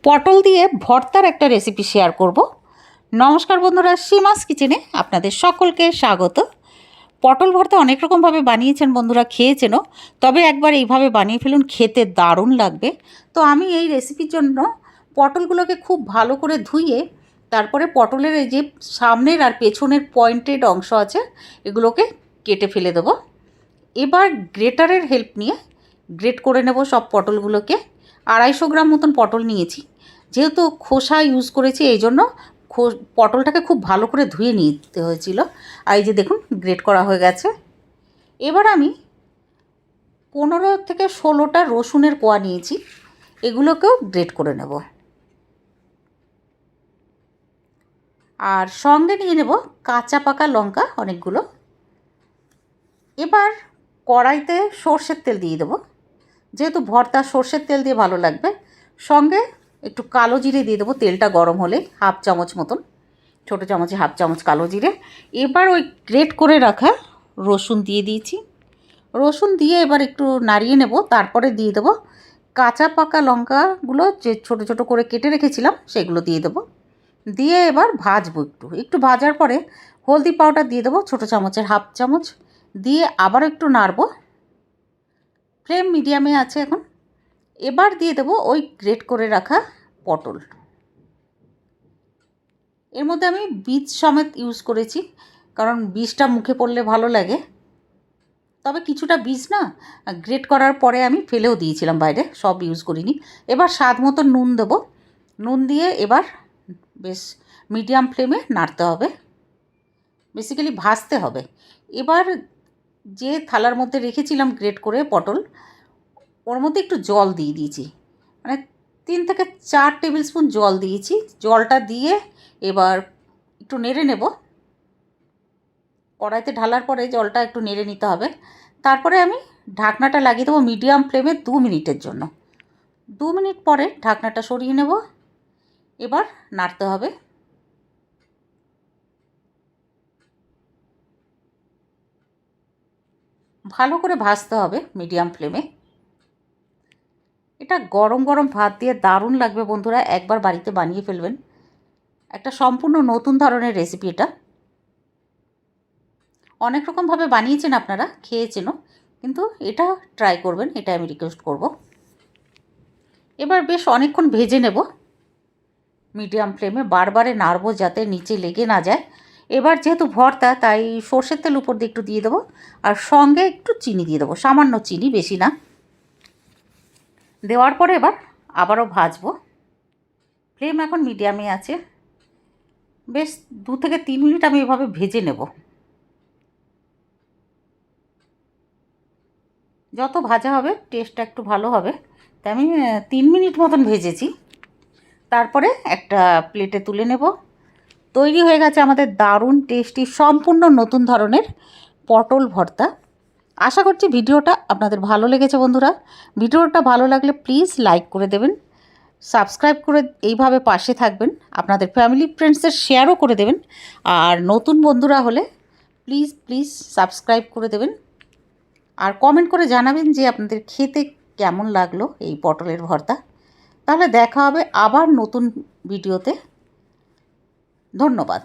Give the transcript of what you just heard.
পটল দিয়ে ভর্তার একটা রেসিপি শেয়ার করব। নমস্কার বন্ধুরা, সীমাস কিচেনে আপনাদের সকলকে স্বাগত। পটল ভর্তা অনেক রকমভাবে বানিয়েছেন বন্ধুরা, খেয়েছেনও, তবে একবার এইভাবে বানিয়ে ফেলুন, খেতে দারুণ লাগবে। তো আমি এই রেসিপির জন্য পটলগুলোকে খুব ভালো করে ধুয়ে তারপরে পটলের এই যে সামনের আর পেছনের পয়েন্টেড অংশ আছে এগুলোকে কেটে ফেলে দেবো। এবার গ্রেটারের হেল্প নিয়ে গ্রেট করে নেব সব পটলগুলোকে। 250 গ্রাম মতন পটল নিয়েছি, যেহেতু খোসা ইউজ করেছি এই জন্য পটলটাকে খুব ভালো করে ধুয়ে নিতে হয়েছিল। আর এই যে দেখুন গ্রেট করা হয়ে গেছে। এবার আমি 15 থেকে 16টা রসুনের কোয়া নিয়েছি, এগুলোকেও গ্রেট করে নেব। আর সঙ্গে নিয়ে নেব কাঁচা পাকা লঙ্কা অনেকগুলো। এবার কড়াইতে সর্ষের তেল দিয়ে দেবো, যেহেতু ভর্তা সর্ষের তেল দিয়ে ভালো লাগবে। সঙ্গে একটু কালো জিরে দিয়ে দেবো, তেলটা গরম হলে হাফ চামচ মতন, ছোটো চামচে হাফ চামচ কালো জিরে। এবার ওই গ্রেট করে রাখা রসুন দিয়ে দিয়েছি। রসুন দিয়ে এবার একটু নাড়িয়ে নেব, তারপরে দিয়ে দেবো কাঁচা পাকা লঙ্কাগুলো যে ছোটো ছোটো করে কেটে রেখেছিলাম সেগুলো দিয়ে দেবো। দিয়ে এবার ভাজবো, একটু ভাজার পরে হলদি পাউডার দিয়ে দেবো ছোটো চামচের হাফ চামচ, দিয়ে আবার একটু নাড়বো। ফ্লেম মিডিয়ামে আছে এখন। এবার দিয়ে দেবো ওই গ্রেট করে রাখা পটল। এর মধ্যে আমি বীজ সমেত ইউজ করেছি, কারণ বীজটা মুখে পড়লে ভালো লাগে। তবে কিছুটা বীজ না গ্রেট করার পরে আমি ফেলেও দিয়েছিলাম বাইরে, সব ইউজ করিনি। এবার স্বাদ মতো নুন দেবো, নুন দিয়ে এবার বেশ মিডিয়াম ফ্লেমে নাড়তে হবে, বেসিক্যালি ভাজতে হবে। এবার যে থালার মধ্যে রেখেছিলাম গ্রেট করে পটল, ওর মধ্যে একটু জল দিয়ে দিয়েছি, মানে 3 থেকে 4 টেবিল স্পুন জল দিয়েছি। জলটা দিয়ে এবার একটু নেড়ে নেব। কড়াইতে ঢালার পরে জলটা একটু নেড়ে নিতে হবে। তারপরে আমি ঢাকনাটা লাগিয়ে দেবো মিডিয়াম ফ্লেমে 2 মিনিটের জন্য। 2 মিনিট পরে ঢাকনাটা সরিয়ে নেব। এবার নাড়তে হবে। ভালো করে ভাজতে হবে মিডিয়াম ফ্লেমে। এটা গরম গরম ভাত দিয়ে দারুণ লাগবে বন্ধুরা, একবার বাড়িতে বানিয়ে ফেলবেন। একটা সম্পূর্ণ নতুন ধরনের রেসিপি এটা। অনেক রকমভাবে বানিয়েছেন আপনারা, খেয়েছেনও, কিন্তু এটা ট্রাই করবেন, এটা আমি রিকোয়েস্ট করব। এবার বেশ অনেকক্ষণ ভেজে নেব মিডিয়াম ফ্লেমে, বারবারে নাড়বো যাতে নিচে লেগে না যায়। এবার যেহেতু ভর্তা তাই সর্ষের তেল উপর দিয়ে একটু দিয়ে দেবো, আর সঙ্গে একটু চিনি দিয়ে দেবো, সামান্য চিনি, বেশি না। দেওয়ার পরে এবার আবারও ভাজবো। ফ্লেম এখন মিডিয়ামে আছে। বেশ 2 থেকে 3 মিনিট আমি এভাবে ভেজে নেব। যত ভাজা হবে টেস্টটা একটু ভালো হবে, তাই আমি 3 মিনিট মতন ভেজেছি। তারপরে একটা প্লেটে তুলে নেব। তৈরি হয়ে গেছে আমাদের দারুণ টেস্টি সম্পূর্ণ নতুন ধরনের পটল ভর্তা। আশা করছি ভিডিওটা আপনাদের ভালো লেগেছে বন্ধুরা। ভিডিওটা ভালো লাগলে প্লিজ লাইক করে দেবেন, সাবস্ক্রাইব করে এইভাবে পাশে থাকবেন, আপনাদের ফ্যামিলি ফ্রেন্ডসদের শেয়ারও করে দেবেন। আর নতুন বন্ধুরা হলে প্লিজ প্লিজ সাবস্ক্রাইব করে দেবেন। আর কমেন্ট করে জানাবেন যে আপনাদের খেতে কেমন লাগলো এই পটলের ভর্তা। তাহলে দেখা হবে আবার নতুন ভিডিওতে। ধন্যবাদ।